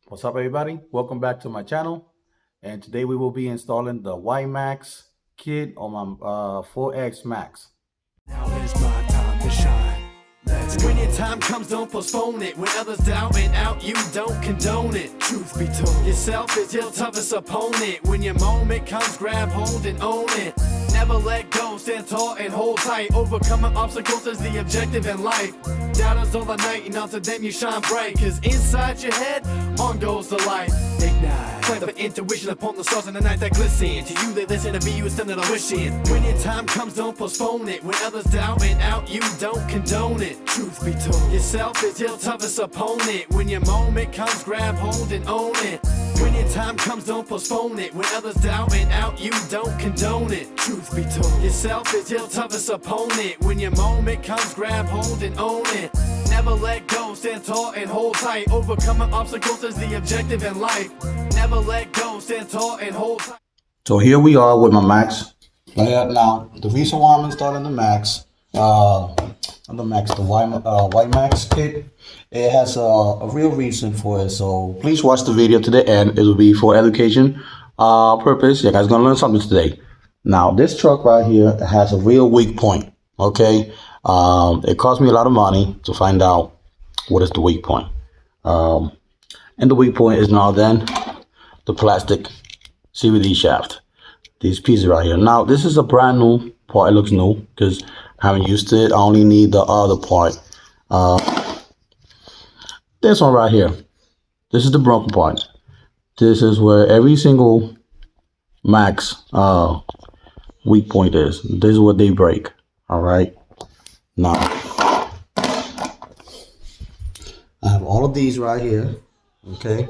What's up, everybody? Welcome back to my channel. And today we will be installing the Widemaxx kit on my 4X Maxx. Now is my time to shine. When your time comes, don't postpone it. When others doubting out, you don't condone it. Truth be told, yourself is your toughest opponent. When your moment comes, grab hold and own it. Never let go, stand tall and hold tight. Overcoming obstacles is the objective in life. Doubters all the night, and onto them you shine bright. Cause inside your head, on goes the light. Ignite. Fight for intuition upon the stars in the night that glisten. To you they listen, to be you is something I'm wishing. When your time comes, don't postpone it. When others doubting out, you don't condone it. Truth be told, yourself is your toughest opponent. When your moment comes, grab hold and own it. When your time comes, don't postpone it. When others doubting out, you don't condone it. Truth be told, yourself is your toughest opponent. When your moment comes, grab hold and own it. Never let go, stand tall and hold tight. Overcoming obstacles is the objective in life. Never let go, stand tall and hold tight. So here we are with my Maxx. Now, the reason why I'm installing the Maxx, the Widemaxx kit, it has a real reason for it. So please watch the video to the end. It will be for education purpose. You guys gonna learn something today. Now, this truck right here has a real weak point. Okay, it cost me a lot of money to find out what is the weak point. And the weak point is now then the plastic CVD shaft. These pieces right here. Now, this is a brand new part. It looks new because I haven't used it. I only need the other part. This one right here. This is the broken part. This is where every single Maxx weak point is. This is what they break. All right. Now, I have all of these right here. Okay.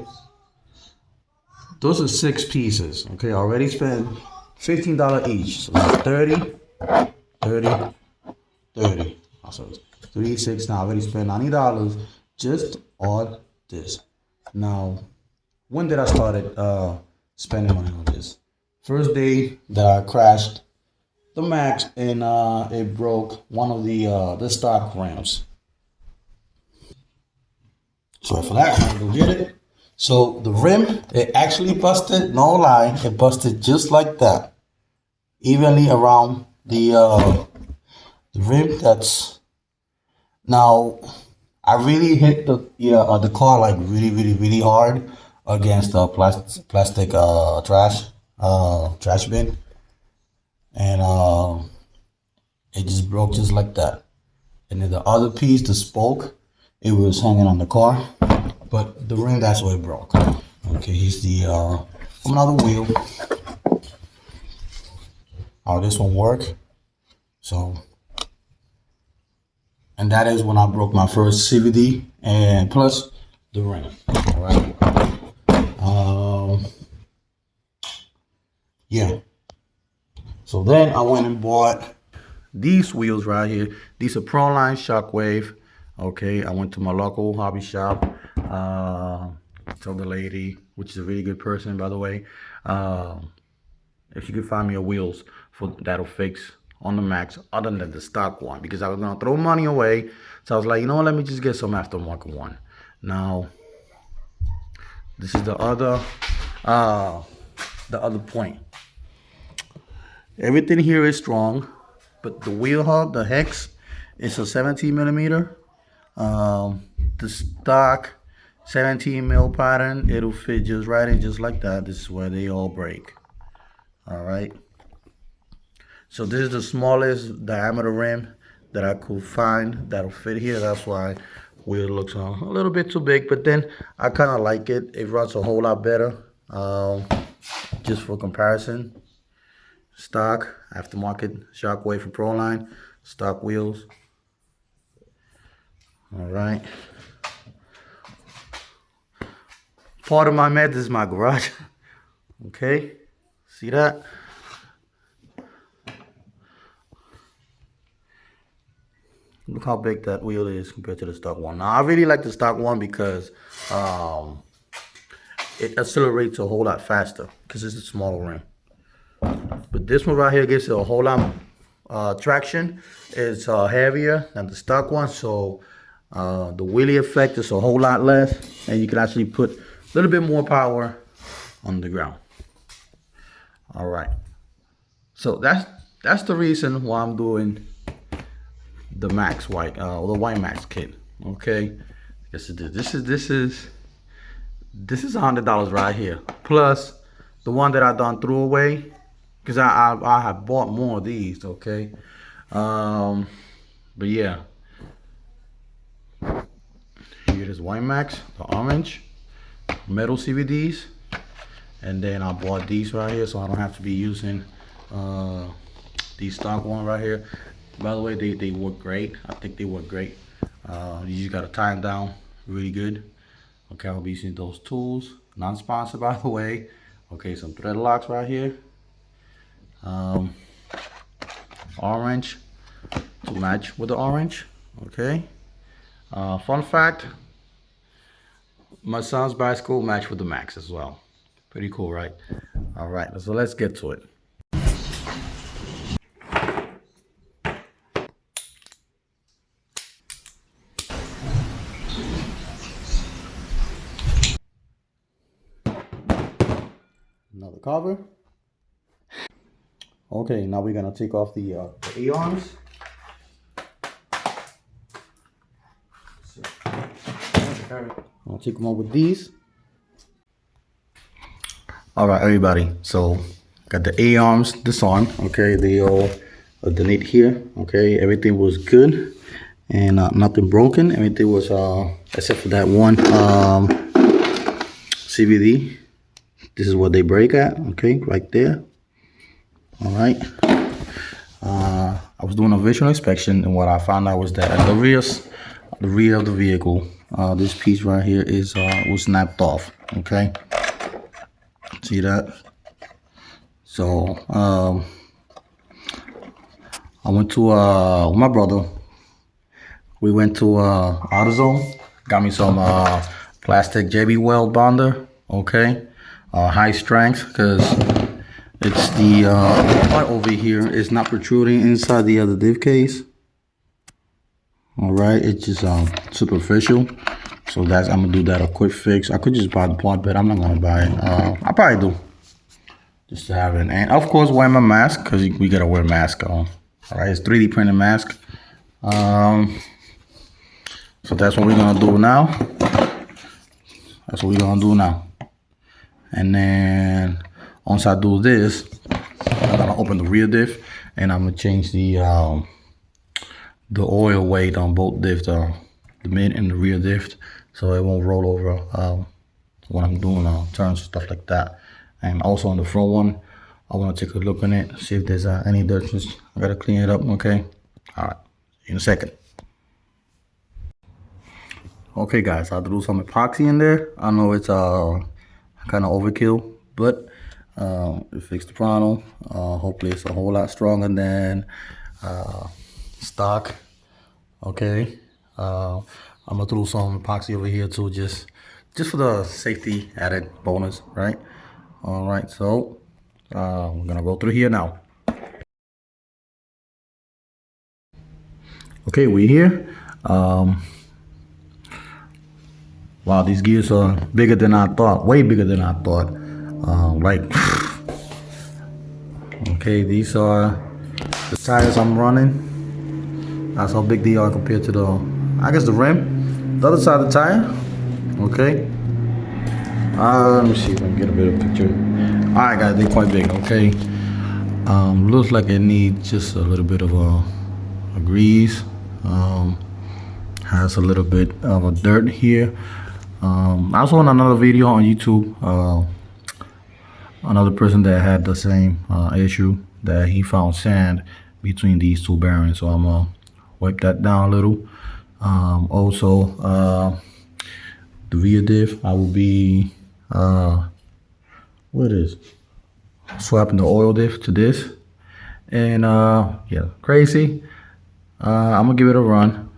Those are 6 pieces. Okay. I already spent $15 each. So that's 30, 30, 30. So 3, 6. Now I already spent $90 just on this. Now, when did I started spending money on this? First day that I crashed the Maxx and it broke one of the stock rims. So for that, I'm gonna go get it. So the rim, it actually busted, no lie, it busted just like that. Evenly around the rim. That's now I really hit the car like really hard against the plastic trash bin, and it just broke just like that. And then the other piece, the spoke, it was hanging on the car, but the rim, that's where it broke. Okay, here's the another wheel. How this one work. So, and that is when I broke my first CVD and plus the rim. All right. Yeah. So then I went and bought these wheels right here. These are Proline Shockwave. Okay, I went to my local hobby shop. Told the lady, which is a really good person, by the way, if she could find me a wheels that'll fix on the Maxx other than the stock one, because I was gonna throw money away. So I was like, you know what, let me just get some aftermarket one. Now, this is the other point. Everything here is strong, but the wheel hub, the hex, is a 17 millimeter. The stock 17 mil pattern, it'll fit just right in, just like that. This is where they all break. All right. So this is the smallest diameter rim that I could find that'll fit here. That's why wheel looks a little bit too big, but then I kind of like it. It runs a whole lot better. Just for comparison, stock aftermarket Shockwave for Proline, stock wheels. All right. Part of my method is my garage. Okay, see that? Look how big that wheel is compared to the stock one. Now, I really like the stock one because it accelerates a whole lot faster because it's a smaller rim. But this one right here gives it a whole lot traction. It's heavier than the stock one, so the wheelie effect is a whole lot less, and you can actually put little bit more power on the ground. All right. So that's the reason why I'm doing the Maxx white, the Widemaxx kit. Okay. This is $100 right here. Plus the one that I done threw away, because I have bought more of these. Okay. But yeah. Here it is, Widemaxx, the orange, metal CVDs. And then I bought these right here, so I don't have to be using these stock one right here. By the way, they work great. I think they work great. You just gotta tie them down really good. Okay, I'll be using those tools. Non-sponsored, by the way. Okay, some thread locks right here. Orange to match with the orange. Okay. Fun fact: my son's bicycle matched with the Maxx as well. Pretty cool, right? All right, so let's get to it. Another cover. Okay, now we're gonna take off the A-arms. I'll take them out with these. All right, everybody. So got the A-arms disarmed. Okay, they all underneath here. Okay, everything was good and nothing broken. Everything was except for that one CVD. This is what they break at. Okay, right there. All right. I was doing a visual inspection, and what I found out was that at the rear of the vehicle, this piece right here is was snapped off. Okay. See that? So I went to my brother. We went to AutoZone, got me some plastic JB Weld bonder. Okay, high strength, because it's the part over here is not protruding inside the other diff case. All right, it's just superficial. So that's, I'm gonna do that a quick fix. I could just buy the part, but I'm not gonna buy it. I probably do, just to have it. And of course, wear my mask, because we gotta wear a mask on. All right, it's 3D printed mask. So that's what we're gonna do now. That's what we're gonna do now. And then once I do this, I'm gonna open the rear diff, and I'm gonna change the oil weight on both diff, the mid and the rear diff, so it won't roll over when I'm doing turns and stuff like that. And also on the front one, I want to take a look on it, see if there's any dirt. I gotta clean it up. Okay. All right. In a second. Okay, guys, I threw some epoxy in there. I know it's kind of overkill, but it fixed the problem. Hopefully, it's a whole lot stronger than stock. Okay. I'm gonna throw some epoxy over here too, just for the safety added bonus, right? All right, so we're gonna go through here now. Okay, we're here. Wow, these gears are bigger than I thought, way bigger than I thought. Like, okay, these are the tires I'm running. That's how big they are compared to the, I guess, the rim, the other side of the tire. Okay. Let me see if I can get a better picture. All right, guys, they're quite big. Okay. Looks like it needs just a little bit of a grease. Has a little bit of a dirt here. I saw in another video on YouTube, another person that had the same issue, that he found sand between these two bearings. So I'm gonna wipe that down a little. Also, the rear diff, I will be what is swapping the oil diff to this. And yeah, crazy. I'm gonna give it a run.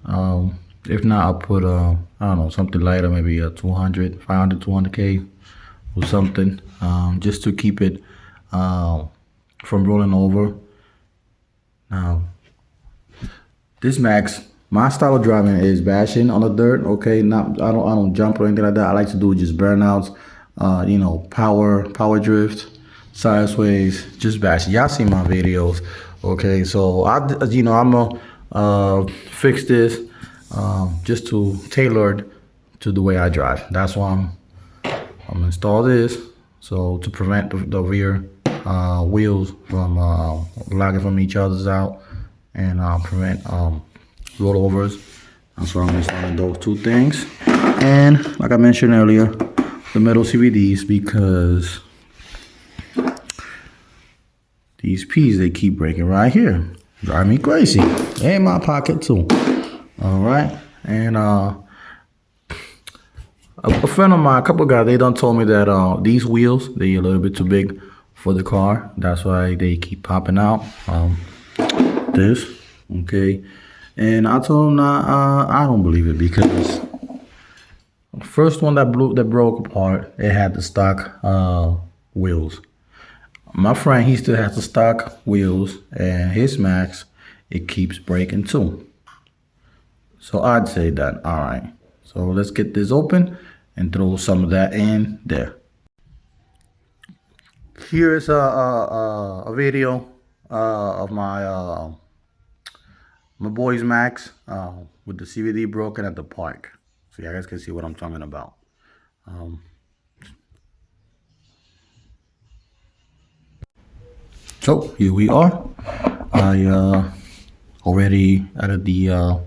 If not, I'll put I don't know, something lighter, maybe a 200, 500, 200K or something, just to keep it from rolling over. Now, this Maxx My style of driving is bashing on the dirt. Okay, not I don't jump or anything like that. I like to do just burnouts, you know, power drift, sideways, just bashing. Y'all see my videos. Okay, so I'm gonna fix this just to tailored to the way I drive. That's why I'm gonna install this, so to prevent the rear wheels from lagging from each other's out and prevent rollovers. That's why I'm installing those two things. And like I mentioned earlier, the metal CVDs, because these P's, they keep breaking right here. Drive me crazy. They in my pocket too. All right. And a friend of mine, a couple of guys, they done told me that these wheels, they a little bit too big for the car. That's why they keep popping out. This, okay. And I told him I don't believe it, because the first one that broke apart, it had the stock wheels. My friend, he still has the stock wheels, and his Maxx, it keeps breaking too. So I'd say that, all right. So let's get this open and throw some of that in there. Here's a video of my boy's Maxx with the CVD broken at the park. So you guys can see what I'm talking about. So here we are. I already added the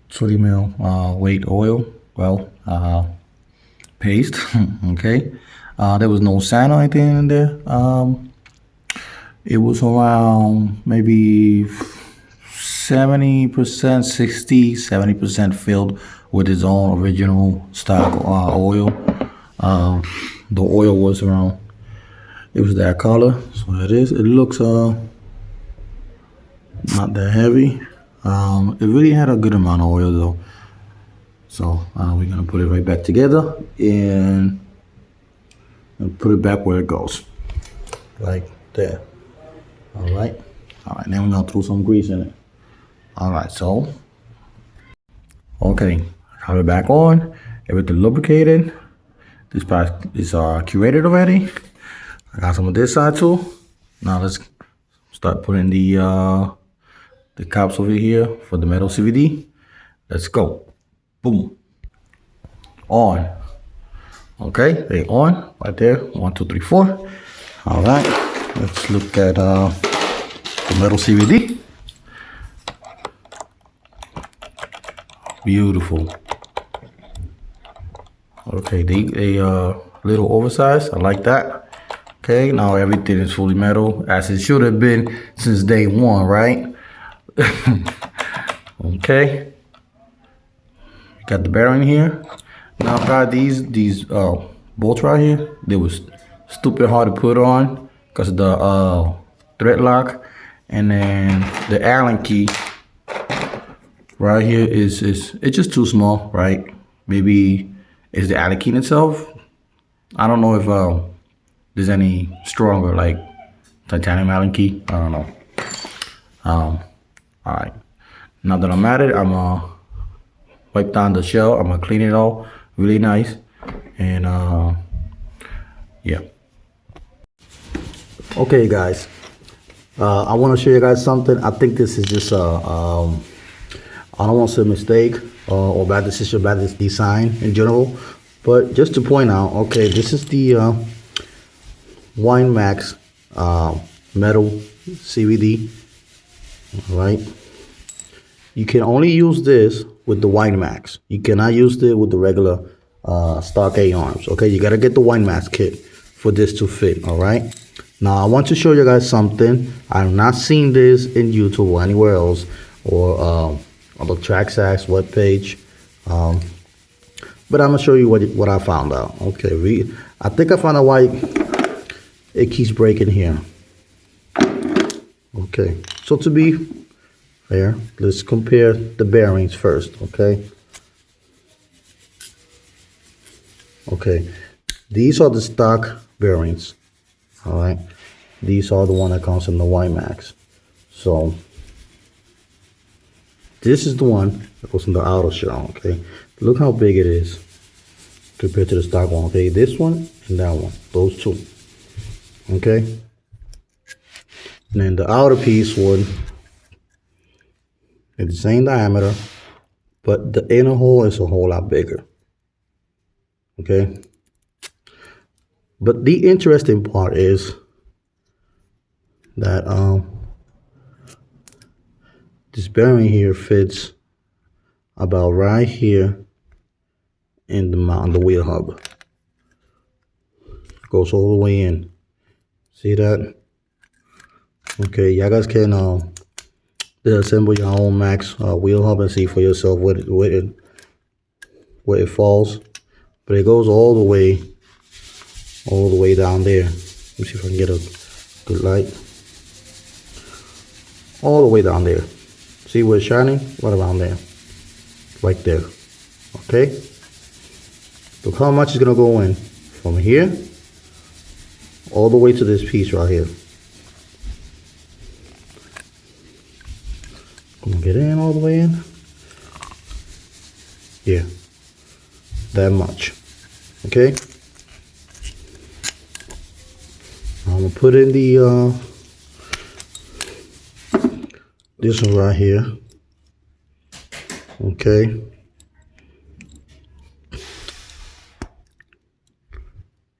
20 mil weight oil, paste. Okay, there was no sand or anything in there. It was around maybe 70%, 70% filled with his own original stock oil. The oil was around, it was that color, so it is. It looks not that heavy. It really had a good amount of oil though. So we're gonna put it right back together and put it back where it goes, like there. All right. Then we're gonna throw some grease in it. All right, so okay, have it back on. Everything lubricated. This part is curated already. I got some of this side too. Now let's start putting the caps over here for the metal CVD. Let's go. Boom. On. Okay, they on right there. 1, 2, 3, 4. All right. Let's look at the metal CVD. Beautiful. Okay, they little oversized. I like that. Okay, now everything is fully metal, as it should have been since day one, right? Okay. Got the bearing here. Now I've got these bolts right here. They was stupid hard to put on because of the thread lock, and then the Allen key right here is it's just too small, right? Maybe it's the Allen key itself. I don't know if there's any stronger, like titanium Allen key. I don't know. All right. Now that I'm at it, I'm gonna wipe down the shell. I'm gonna clean it all really nice, and yeah. Okay, guys. I want to show you guys something. I think this is just I don't want to say a mistake or bad decision, bad design in general, but just to point out, okay, this is the Widemaxx metal CVD. All right. You can only use this with the Widemaxx. You cannot use it with the regular stock A-arms. Okay, you gotta get the Widemaxx kit for this to fit. All right. Now I want to show you guys something. I've not seen this in YouTube or anywhere else, or on the TrackSax webpage. But I'm gonna show you what I found out. Okay, I think I found out why it keeps breaking here. Okay, so to be fair, let's compare the bearings first. Okay, these are the stock bearings. All right, these are the one that comes from the Widemaxx. So This is the one that goes in the outer shell, okay? Look how big it is compared to the stock one, okay? This one and that one, those two, okay? And then the outer piece one, it's the same diameter, but the inner hole is a whole lot bigger, okay? But the interesting part is that this bearing here fits about right here in the mount, the wheel hub. It goes all the way in. See that? Okay, y'all guys can disassemble your own Maxx wheel hub and see for yourself where it falls. But it goes all the way down there. Let me see if I can get a good light. All the way down there. See where it's shining? Right around there. Right there. Okay? Look how much is going to go in from here all the way to this piece right here. I'm going to get in all the way in. Yeah. That much. Okay? I'm going to put in the this one right here. Okay.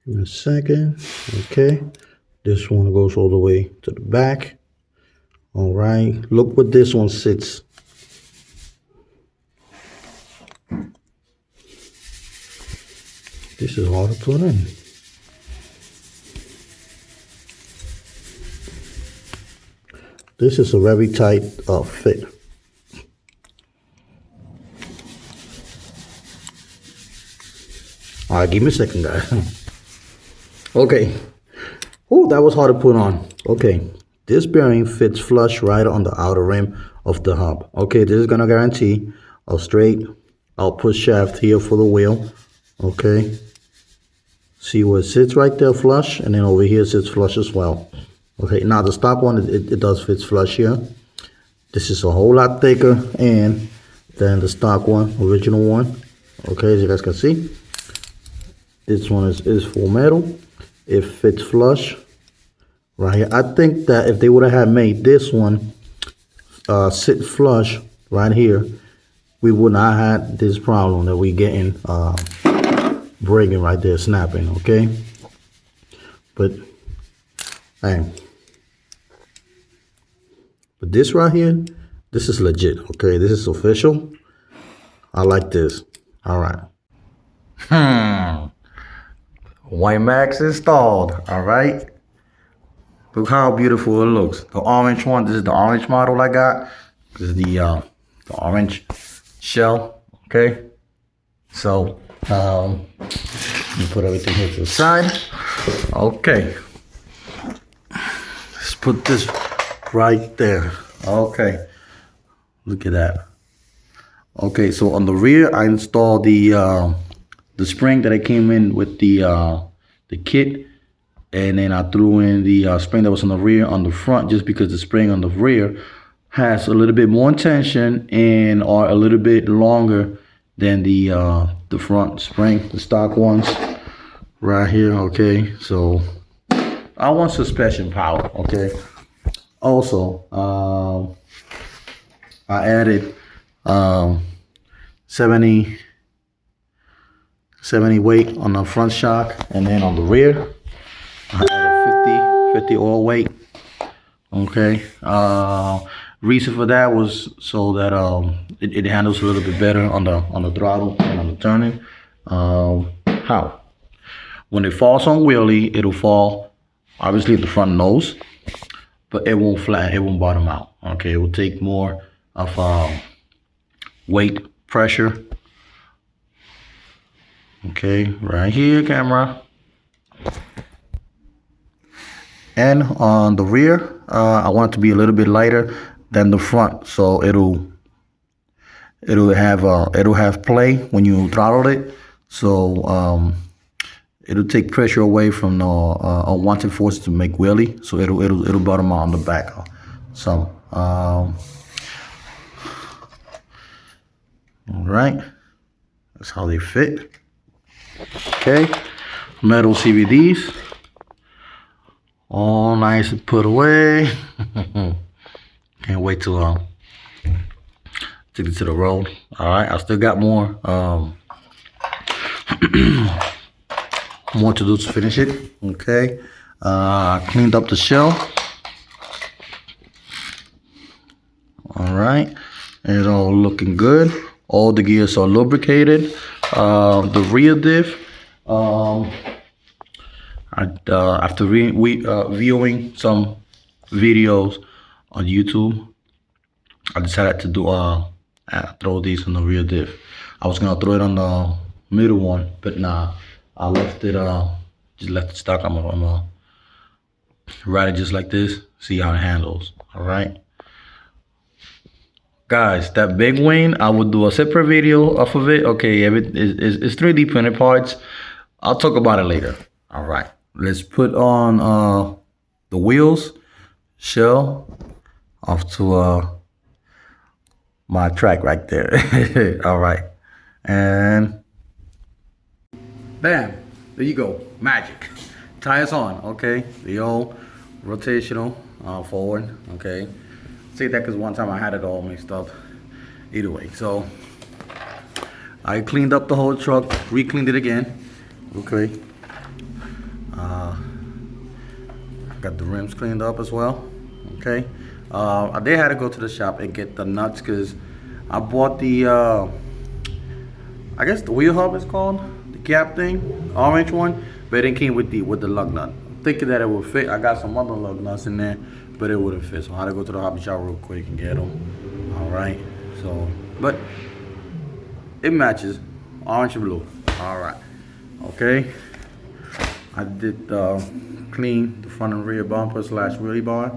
Give me a second. Okay. This one goes all the way to the back. All right. Look where this one sits. This is hard to put in. This is a very tight fit. All right, give me a second, guys. Okay. Oh, that was hard to put on. Okay. This bearing fits flush right on the outer rim of the hub. Okay, this is going to guarantee a straight output shaft here for the wheel. Okay. See where it sits right there flush, and then over here sits flush as well. Okay, now the stock one, it does fit flush here. This is a whole lot thicker and than the stock one, original one. Okay, as you guys can see, this one is full metal. It fits flush right here. I think that if they would have had made this one sit flush right here, we would not have had this problem that we getting breaking right there, snapping. Okay, but hey. But this right here, this is legit, okay? This is official. I like this. All right. Widemaxx installed, all right? Look how beautiful it looks. The orange one, this is the orange model I got. This is the orange shell, okay? So, let me put everything here to the side. Okay. Let's put this right there. Okay, look at that. Okay, so on the rear I installed the spring that I came in with the kit, and then I threw in the spring that was on the rear on the front, just because the spring on the rear has a little bit more tension and are a little bit longer than the front spring, the stock ones right here. Okay, so I want suspension power. Okay. Also, I added 70 weight on the front shock, and then on the rear, I added 50 oil weight. Okay. Reason for that was so that it handles a little bit better on the throttle and on the turning. How? When it falls on wheelie, it'll fall obviously at the front nose, but it won't flat, it won't bottom out. Okay, it will take more of weight pressure. Okay, right here, camera. And on the rear, I want it to be a little bit lighter than the front, so it'll have play when you throttle it. So it'll take pressure away from the unwanted force to make wheelie. So it'll bottom out on the back. So All right, that's how they fit. Okay, metal CVDs, all nice and put away. Can't wait to take it to the road. All right, I still got more more to do to finish it. Okay, I cleaned up the shell. All right, it's all looking good. All the gears are lubricated. The rear diff, after viewing some videos on YouTube, I decided to do throw these on the rear diff. I was gonna throw it on the middle one, but nah, I left it just left it stuck. I'm gonna ride it just like this, see how it handles. All right, guys, that big wing, I will do a separate video off of it. Okay, it's 3D printed parts. I'll talk about it later. All right, let's put on the wheels, shell off to my track right there. All right, and bam, there you go, magic. Tires on. Okay, the old rotational forward. Okay, say that because one time I had it all mixed up. Either way, so I cleaned up the whole truck, re-cleaned it again. Okay, got the rims cleaned up as well. Okay, I did have to go to the shop and get the nuts because I bought the I guess the wheel hub is called, the cap thing, orange one, but it came with the lug nut. I'm thinking that it would fit. I got some other lug nuts in there, but it wouldn't fit, so I had to go to the hobby shop real quick and get them. All right, so but it matches, orange and blue. All right, okay. I did clean the front and rear bumper / wheelie bar.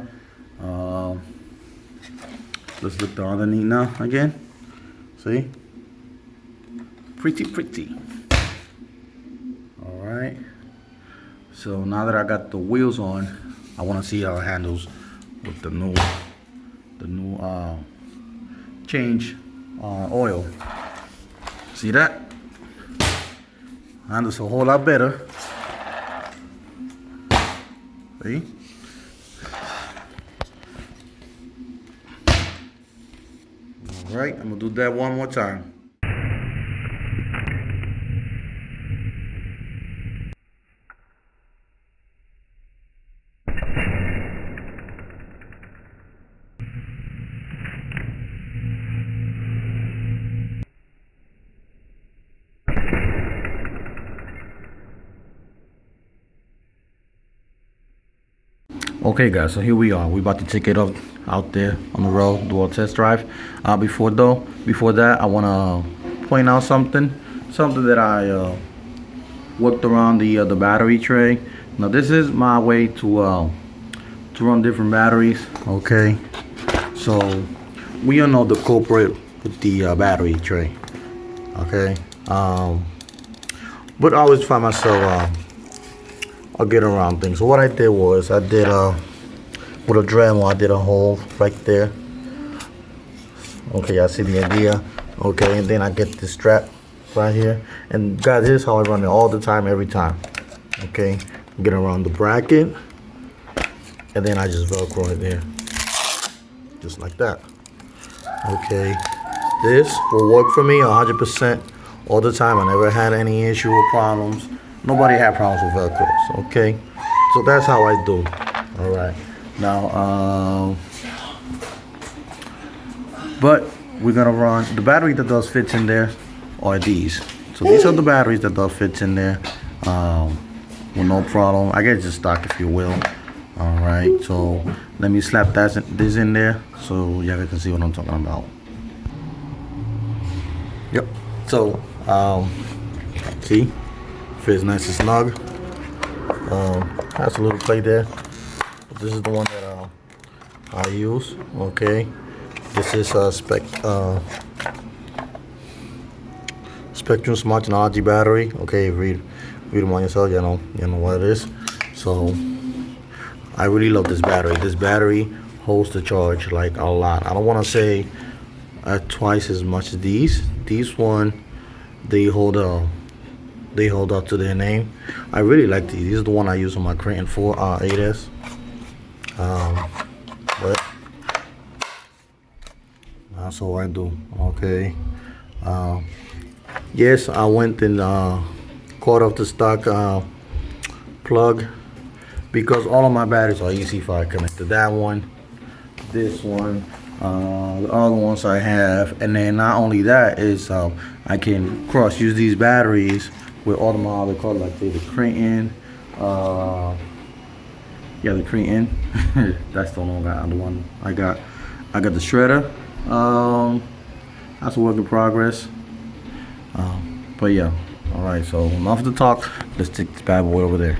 Let's look the underneath now again. See? Pretty. All right. So now that I got the wheels on, I want to see how it handles with the new change oil. See that? Handles a whole lot better. See? All right, I'm gonna do that one more time. Okay guys, so here we are. We about to take it up out there on the road, do a test drive. Before that, I wanna point out something that I worked around the battery tray. Now this is my way to run different batteries. Okay, so we all know the culprit with the battery tray. Okay, but I always find myself I'll get around things. So what I did was I did with a Dremel, I did a hole right there. Okay, I see the idea. Okay, and then I get this strap right here. And guys, this is how I run it all the time, every time. Okay, get around the bracket, and then I just Velcro it there, just like that. Okay, this will work for me 100% all the time. I never had any issue or problems. Nobody had problems with Velcros, okay? So that's how I do. All right. Now, but we're gonna run the battery that does fits in there are these. So these are the batteries that does fits in there with no problem. I guess just stock, if you will. All right. So let me slap this in there so y'all can see what I'm talking about. Yep. So see. Fits nice and snug. Has a little plate there. But this is the one that I use. Okay. This is Spectrum Smart Technology battery. Okay, read them on yourself. You know what it is. So I really love this battery. This battery holds the charge like a lot. I don't want to say at twice as much as these. These one, they hold up to their name. I really like these. These are the one I use on my Creighton 4 8S. But that's all I do. Okay. Yes, I went and caught off the stock plug because all of my batteries are EC5 connected. That one, this one, the other ones I have, and then not only that is I can cross use these batteries with all of my other cars, like the Creighton, yeah, the Creighton. That's the only one I got. I got the shredder. That's a work in progress. But yeah, all right. So enough of the talk. Let's take this bad boy over there.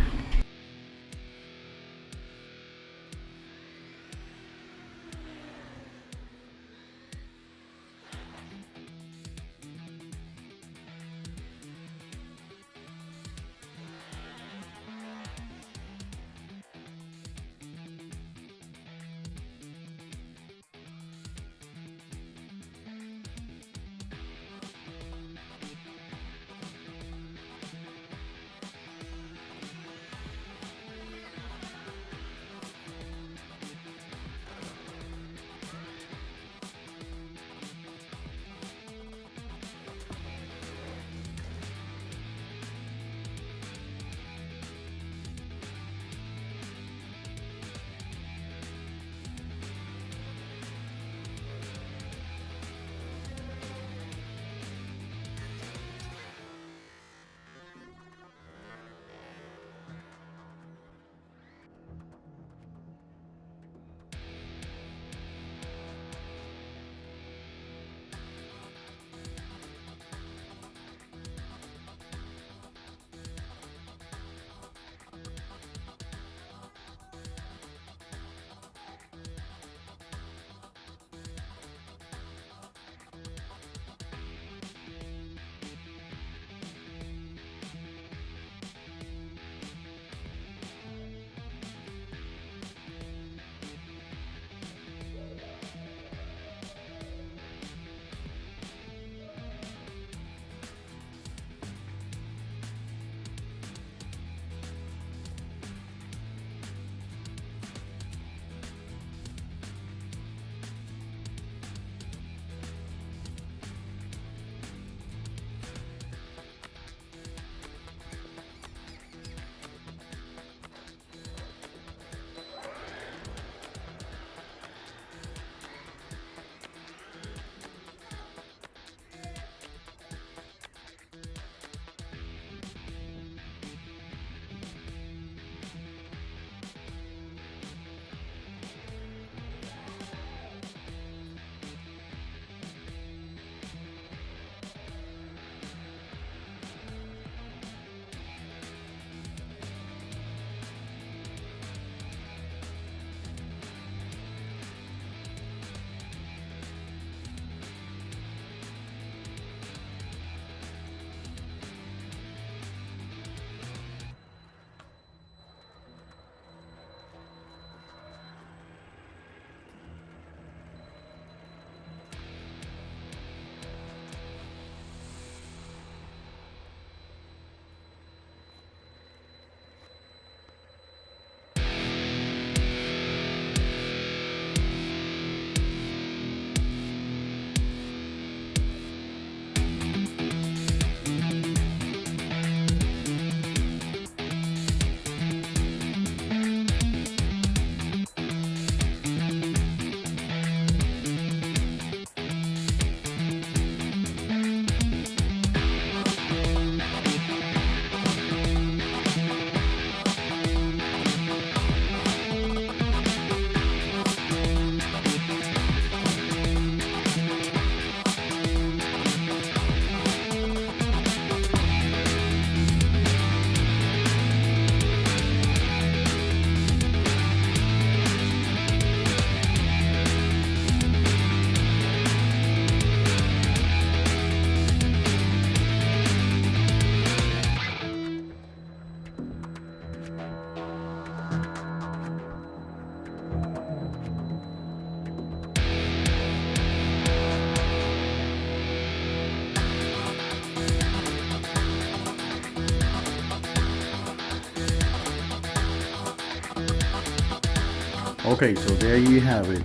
Okay, so there you have it.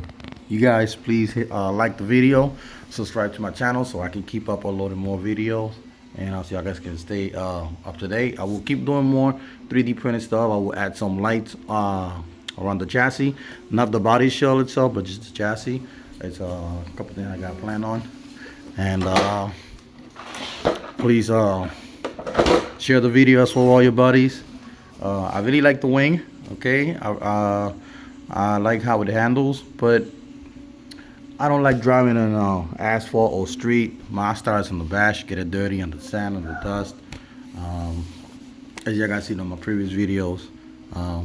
You guys please hit, like the video, subscribe to my channel so I can keep up uploading more videos, and so y'all guys can stay up to date. I will keep doing more 3D printed stuff. I will add some lights around the chassis, not the body shell itself, but just the chassis. It's a couple things I got planned on, and please share the video as well with all your buddies. I really like the wing. Okay, I like how it handles, but I don't like driving on asphalt or street. My starts in the bash, get it dirty and the sand and the dust. As you guys seen on my previous videos,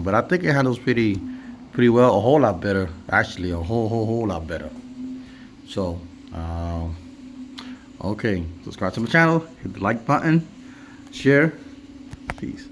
but I think it handles pretty well, a whole lot better, actually, a whole lot better. So, okay, subscribe to my channel, hit the like button, share, peace.